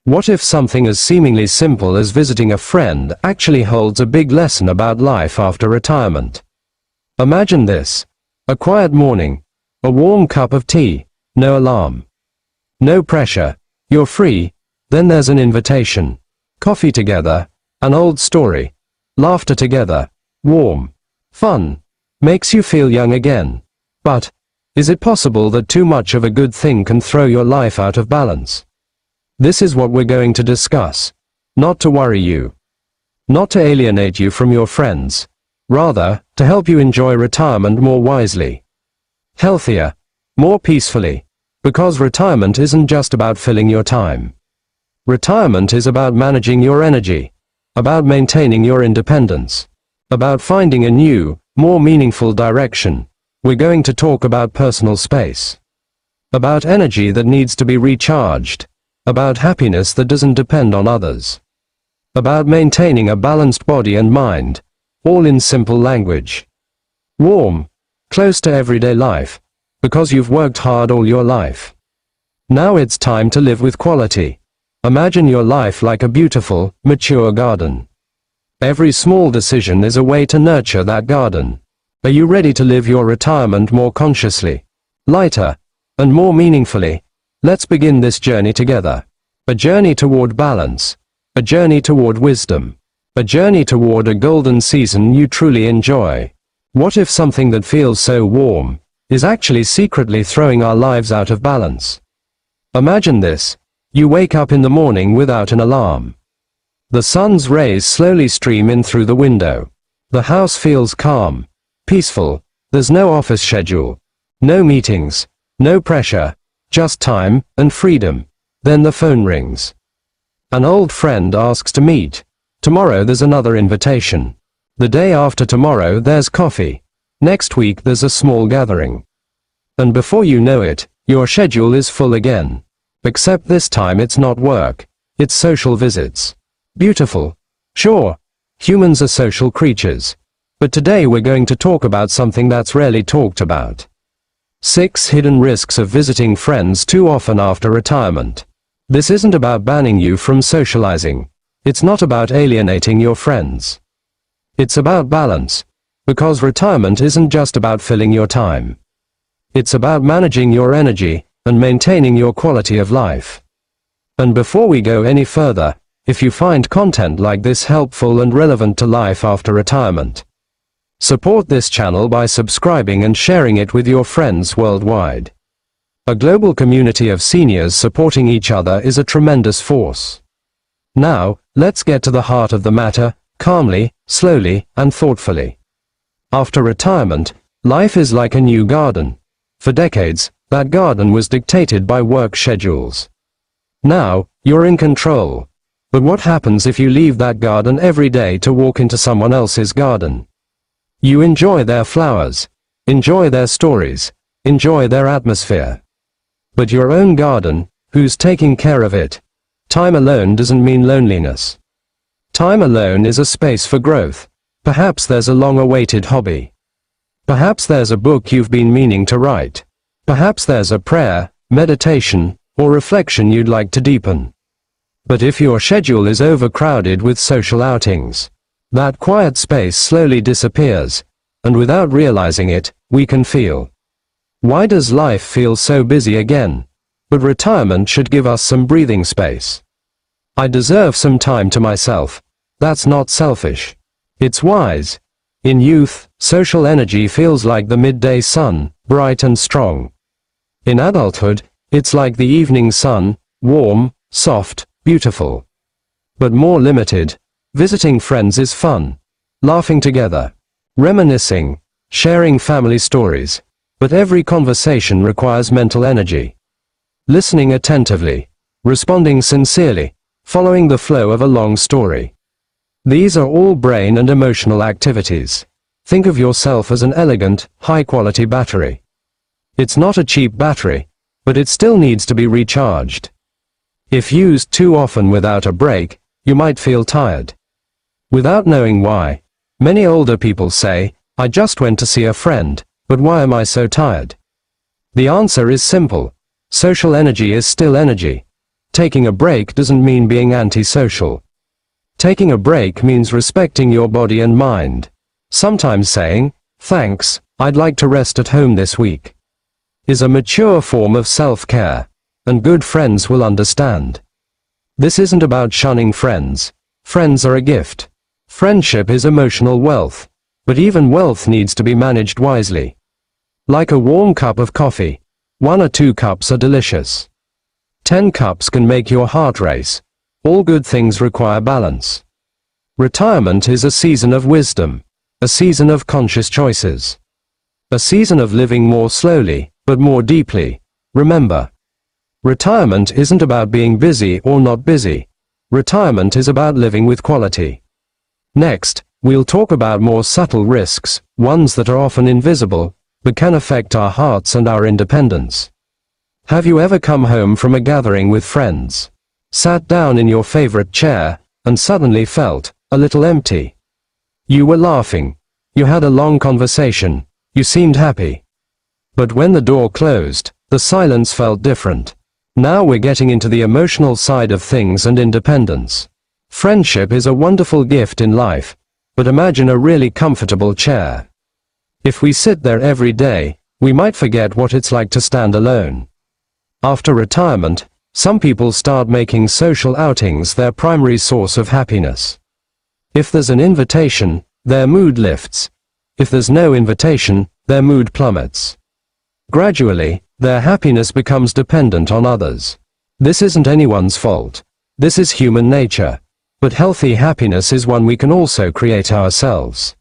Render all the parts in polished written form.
What if something as seemingly simple as visiting a friend actually holds a big lesson about life after retirement? Imagine this. A quiet morning. A warm cup of tea. No alarm. No pressure. You're free. Then there's an invitation. Coffee together. An old story. Laughter together. Warm. Fun. Makes you feel young again. But, is it possible that too much of a good thing can throw your life out of balance? This is what we're going to discuss. Not to worry you. Not to alienate you from your friends. Rather, to help you enjoy retirement more wisely. Healthier. More peacefully. Because retirement isn't just about filling your time. Retirement is about managing your energy. About maintaining your independence. About finding a new, more meaningful direction. We're going to talk about personal space. About energy that needs to be recharged. About happiness that doesn't depend on others. About maintaining a balanced body and mind, all in simple language. Warm, close to everyday life, because you've worked hard all your life. Now it's time to live with quality. Imagine your life like a beautiful, mature garden. Every small decision is a way to nurture that garden. Are you ready to live your retirement more consciously, lighter, and more meaningfully? Let's begin this journey together. A journey toward balance. A journey toward wisdom. A journey toward a golden season you truly enjoy. What if something that feels so warm is actually secretly throwing our lives out of balance? Imagine this. You wake up in the morning without an alarm. The sun's rays slowly stream in through the window. The house feels calm, peaceful. There's no office schedule. No meetings. No pressure. Just time and freedom. Then the phone rings. An old friend asks to meet. Tomorrow there's another invitation. The day after tomorrow there's coffee. Next week there's a small gathering. And before you know it, your schedule is full again. Except this time it's not work. It's social visits. Beautiful. Sure. Humans are social creatures. But today we're going to talk about something that's rarely talked about. 6 hidden risks of visiting friends too often after retirement. This isn't about banning you from socializing. It's not about alienating your friends. It's about balance. Because retirement isn't just about filling your time. It's about managing your energy and maintaining your quality of life. And before we go any further, if you find content like this helpful and relevant to life after retirement, support this channel by subscribing and sharing it with your friends worldwide. A global community of seniors supporting each other is a tremendous force. Now, let's get to the heart of the matter, calmly, slowly, and thoughtfully. After retirement, life is like a new garden. For decades, that garden was dictated by work schedules. Now, you're in control. But what happens if you leave that garden every day to walk into someone else's garden? You enjoy their flowers, enjoy their stories, enjoy their atmosphere. But your own garden, who's taking care of it? Time alone doesn't mean loneliness. Time alone is a space for growth. Perhaps there's a long-awaited hobby. Perhaps there's a book you've been meaning to write. Perhaps there's a prayer, meditation, or reflection you'd like to deepen. But if your schedule is overcrowded with social outings, that quiet space slowly disappears, and without realizing it, we can feel. Why does life feel so busy again? But retirement should give us some breathing space. I deserve some time to myself. That's not selfish. It's wise. In youth, social energy feels like the midday sun, bright and strong. In adulthood, it's like the evening sun, warm, soft, beautiful. But more limited. Visiting friends is fun. Laughing together. Reminiscing. Sharing family stories. But every conversation requires mental energy. Listening attentively. Responding sincerely. Following the flow of a long story. These are all brain and emotional activities. Think of yourself as an elegant, high-quality battery. It's not a cheap battery, but it still needs to be recharged. If used too often without a break, you might feel tired. Without knowing why, many older people say, "I just went to see a friend, but why am I so tired?" The answer is simple. Social energy is still energy. taking a break doesn't mean being antisocial. Taking a break means respecting your body and mind. Sometimes saying, "Thanks, I'd like to rest at home this week," is a mature form of self-care, and good friends will understand. This isn't about shunning friends. Friends are a gift. Friendship is emotional wealth, but even wealth needs to be managed wisely. Like a warm cup of coffee, 1 or 2 cups are delicious. 10 cups can make your heart race. All good things require balance. Retirement is a season of wisdom, a season of conscious choices, a season of living more slowly, but more deeply. Remember, retirement isn't about being busy or not busy. Retirement is about living with quality. Next, we'll talk about more subtle risks, ones that are often invisible, but can affect our hearts and our independence. Have you ever come home from a gathering with friends, sat down in your favorite chair, and suddenly felt a little empty? You were laughing, you had a long conversation, you seemed happy. But when the door closed, the silence felt different. Now we're getting into the emotional side of things and independence. Friendship is a wonderful gift in life, but imagine a really comfortable chair. If we sit there every day, we might forget what it's like to stand alone. After retirement, some people start making social outings their primary source of happiness. If there's an invitation, their mood lifts. If there's no invitation, their mood plummets. Gradually, their happiness becomes dependent on others. This isn't anyone's fault. This is human nature. But healthy happiness is one we can also create ourselves.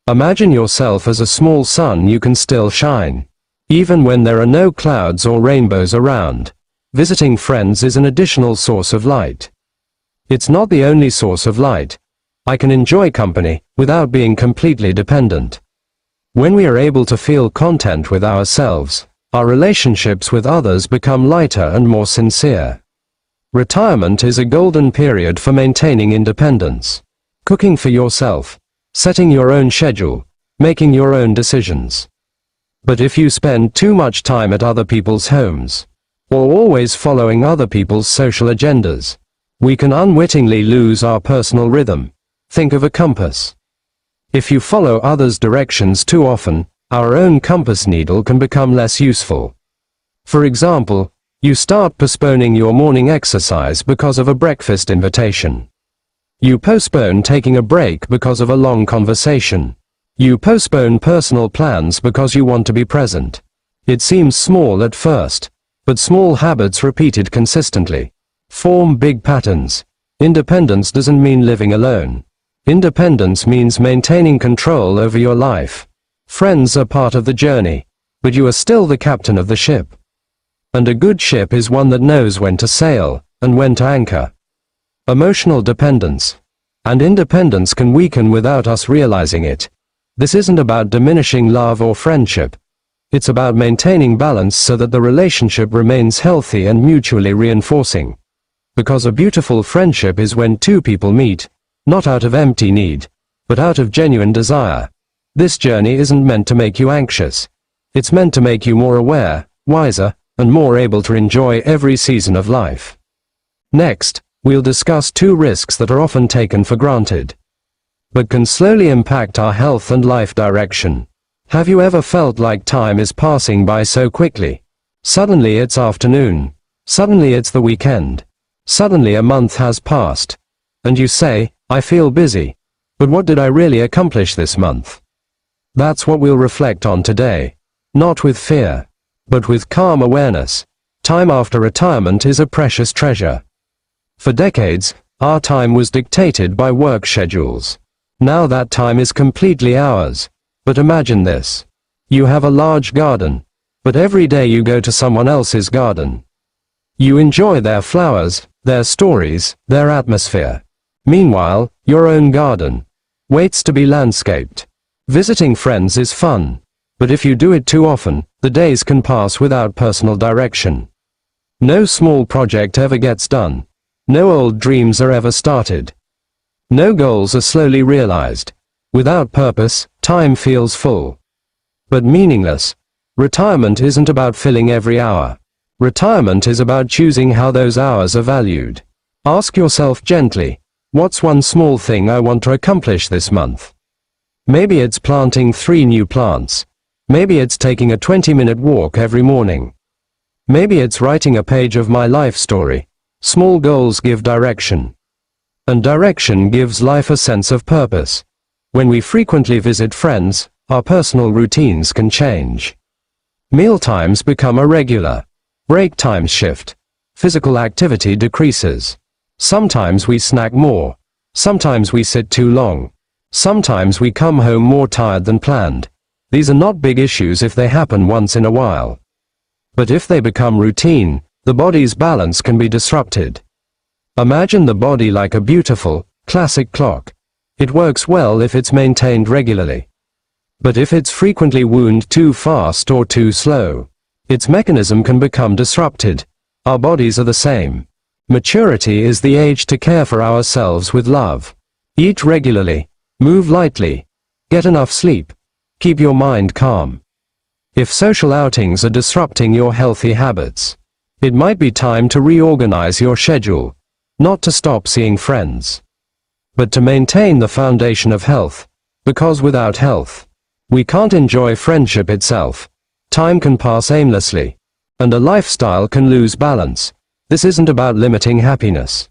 Imagine yourself as a small sun. You can still shine. Even when there are no clouds or rainbows around, visiting friends is an additional source of light. It's not the only source of light. I can enjoy company, without being completely dependent. When we are able to feel content with ourselves, our relationships with others become lighter and more sincere. Retirement is a golden period for maintaining independence. Cooking for yourself, setting your own schedule, making your own decisions. But if you spend too much time at other people's homes, or always following other people's social agendas, we can unwittingly lose our personal rhythm. Think of a compass. If you follow others' directions too often, our own compass needle can become less useful. For example, you start postponing your morning exercise because of a breakfast invitation. You postpone taking a break because of a long conversation. You postpone personal plans because you want to be present. It seems small at first, but small habits repeated consistently form big patterns. Independence doesn't mean living alone. Independence means maintaining control over your life. Friends are part of the journey, but you are still the captain of the ship. And a good ship is one that knows when to sail, and when to anchor. Emotional dependence and independence can weaken without us realizing it. This isn't about diminishing love or friendship. It's about maintaining balance so that the relationship remains healthy and mutually reinforcing. Because a beautiful friendship is when two people meet, not out of empty need, but out of genuine desire. This journey isn't meant to make you anxious. It's meant to make you more aware, wiser, and more able to enjoy every season of life. Next, we'll discuss 2 risks that are often taken for granted, but can slowly impact our health and life direction. Have you ever felt like time is passing by so quickly? Suddenly it's afternoon. Suddenly it's the weekend. Suddenly a month has passed. And you say, I feel busy. But what did I really accomplish this month? That's what we'll reflect on today. Not with fear, but with calm awareness. Time after retirement is a precious treasure. For decades, our time was dictated by work schedules. Now that time is completely ours. But imagine this. You have a large garden, but every day you go to someone else's garden. You enjoy their flowers, their stories, their atmosphere. Meanwhile, your own garden waits to be landscaped. Visiting friends is fun, but if you do it too often, the days can pass without personal direction. No small project ever gets done. No old dreams are ever started. No goals are slowly realized. Without purpose, time feels full, but meaningless. Retirement isn't about filling every hour. Retirement is about choosing how those hours are valued. Ask yourself gently, what's one small thing I want to accomplish this month? Maybe it's planting 3 new plants. Maybe it's taking a 20-minute walk every morning. Maybe it's writing a page of my life story. Small goals give direction. And direction gives life a sense of purpose. When we frequently visit friends, our personal routines can change. Meal times become irregular. Break times shift. Physical activity decreases. Sometimes we snack more. Sometimes we sit too long. Sometimes we come home more tired than planned. These are not big issues if they happen once in a while. But if they become routine, the body's balance can be disrupted. Imagine the body like a beautiful, classic clock. It works well if it's maintained regularly. But if it's frequently wound too fast or too slow, its mechanism can become disrupted. Our bodies are the same. Maturity is the age to care for ourselves with love. Eat regularly. Move lightly. Get enough sleep. Keep your mind calm. If social outings are disrupting your healthy habits, it might be time to reorganize your schedule, not to stop seeing friends, but to maintain the foundation of health, because without health, we can't enjoy friendship itself. Time can pass aimlessly, and a lifestyle can lose balance. This isn't about limiting happiness.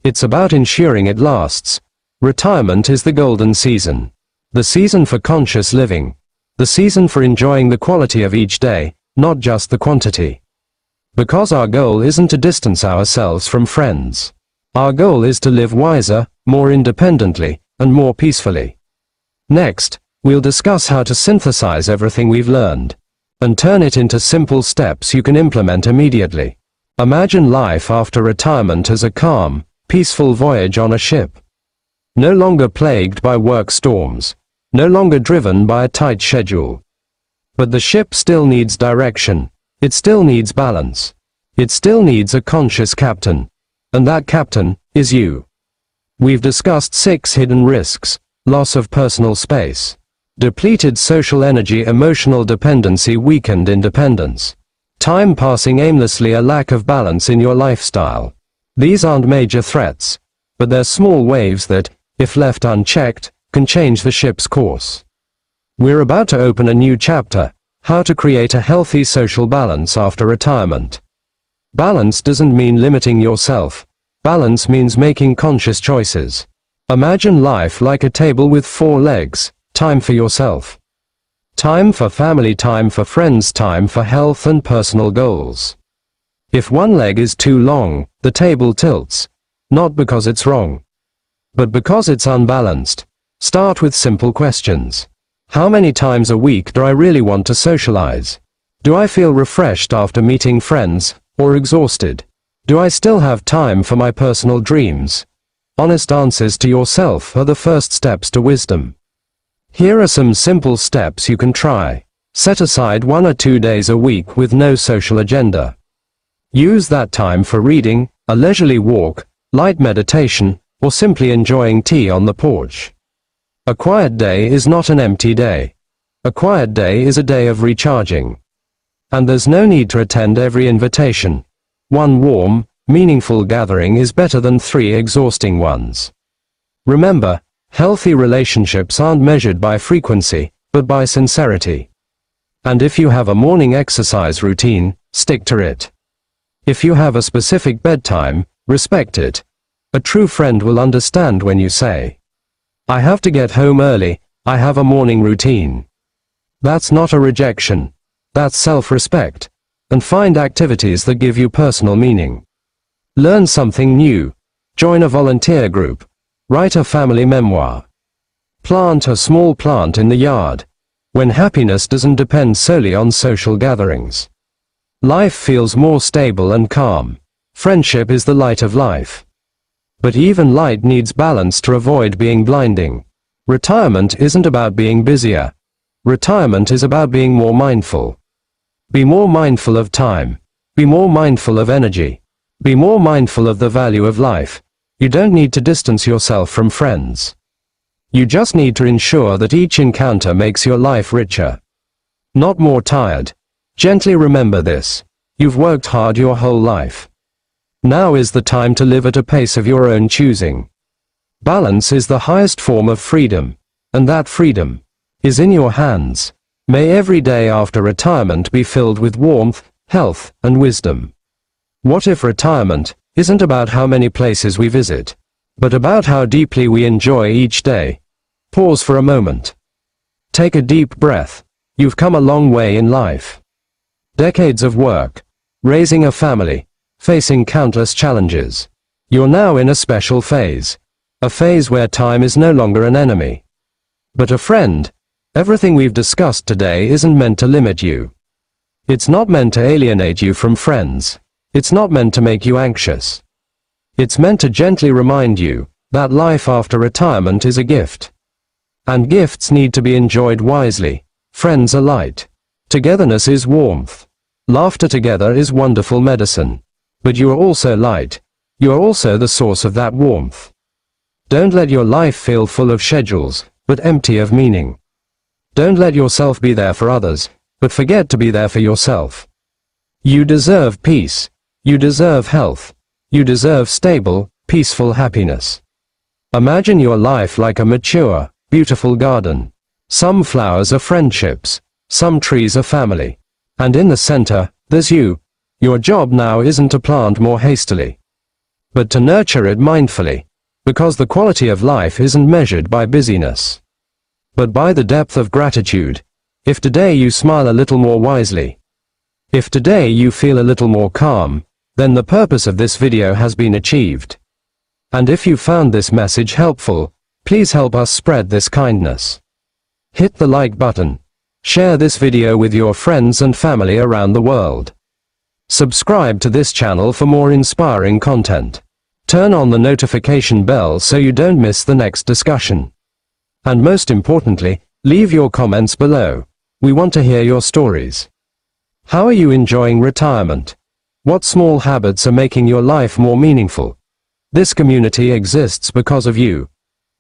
It's about ensuring it lasts. Retirement is the golden season. The season for conscious living. The season for enjoying the quality of each day, not just the quantity. Because our goal isn't to distance ourselves from friends. Our goal is to live wiser, more independently, and more peacefully. Next, we'll discuss how to synthesize everything we've learned, and turn it into simple steps you can implement immediately. Imagine life after retirement as a calm, peaceful voyage on a ship. No longer plagued by work storms. No longer driven by a tight schedule. But the ship still needs direction. It still needs balance. It still needs a conscious captain. And that captain is you. We've discussed 6 hidden risks: loss of personal space, depleted social energy, emotional dependency, weakened independence, time passing aimlessly, a lack of balance in your lifestyle. These aren't major threats, but they're small waves that, if left unchecked, can change the ship's course. We're about to open a new chapter: how to create a healthy social balance after retirement. Balance doesn't mean limiting yourself. Balance means making conscious choices. Imagine life like a table with 4 legs: time for yourself, time for family, time for friends, time for health and personal goals. If one leg is too long, the table tilts, not because it's wrong, but because it's unbalanced. Start with simple questions. How many times a week do I really want to socialize? Do I feel refreshed after meeting friends, or exhausted? Do I still have time for my personal dreams? Honest answers to yourself are the first steps to wisdom. Here are some simple steps you can try. Set aside 1 or 2 days a week with no social agenda. Use that time for reading, a leisurely walk, light meditation, or simply enjoying tea on the porch. A quiet day is not an empty day. A quiet day is a day of recharging. And there's no need to attend every invitation. 1 warm, meaningful gathering is better than 3 exhausting ones. Remember, healthy relationships aren't measured by frequency, but by sincerity. And if you have a morning exercise routine, stick to it. If you have a specific bedtime, respect it. A true friend will understand when you say, "I have to get home early, I have a morning routine." That's not a rejection. That's self-respect. And find activities that give you personal meaning. Learn something new. Join a volunteer group. Write a family memoir. Plant a small plant in the yard. When happiness doesn't depend solely on social gatherings, life feels more stable and calm. Friendship is the light of life. But even light needs balance to avoid being blinding. Retirement isn't about being busier. Retirement is about being more mindful. Be more mindful of time. Be more mindful of energy. Be more mindful of the value of life. You don't need to distance yourself from friends. You just need to ensure that each encounter makes your life richer, not more tired. Gently remember this. You've worked hard your whole life. Now is the time to live at a pace of your own choosing. Balance is the highest form of freedom, and that freedom is in your hands. May every day after retirement be filled with warmth, health, and wisdom. What if retirement isn't about how many places we visit, but about how deeply we enjoy each day? Pause for a moment. Take a deep breath. You've come a long way in life. Decades of work, raising a family, facing countless challenges. You're now in a special phase. A phase where time is no longer an enemy, but a friend. Everything we've discussed today isn't meant to limit you. It's not meant to alienate you from friends. It's not meant to make you anxious. It's meant to gently remind you that life after retirement is a gift. And gifts need to be enjoyed wisely. Friends are light. Togetherness is warmth. Laughter together is wonderful medicine. But you are also light. You are also the source of that warmth. Don't let your life feel full of schedules, but empty of meaning. Don't let yourself be there for others, but forget to be there for yourself. You deserve peace. You deserve health. You deserve stable, peaceful happiness. Imagine your life like a mature, beautiful garden. Some flowers are friendships. Some trees are family. And in the center, there's you. Your job now isn't to plant more hastily, but to nurture it mindfully, because the quality of life isn't measured by busyness, but by the depth of gratitude. If today you smile a little more wisely, if today you feel a little more calm, then the purpose of this video has been achieved. And if you found this message helpful, please help us spread this kindness. Hit the like button. Share this video with your friends and family around the world. Subscribe to this channel for more inspiring content. Turn on the notification bell so you don't miss the next discussion. And most importantly, leave your comments below. We want to hear your stories. How are you enjoying retirement? What small habits are making your life more meaningful? This community exists because of you,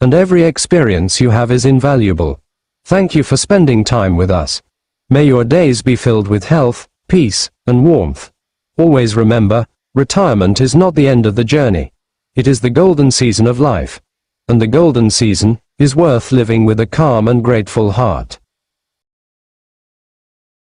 and every experience you have is invaluable. Thank you for spending time with us. May your days be filled with health, peace, and warmth. Always remember, retirement is not the end of the journey. It is the golden season of life. And the golden season is worth living with a calm and grateful heart.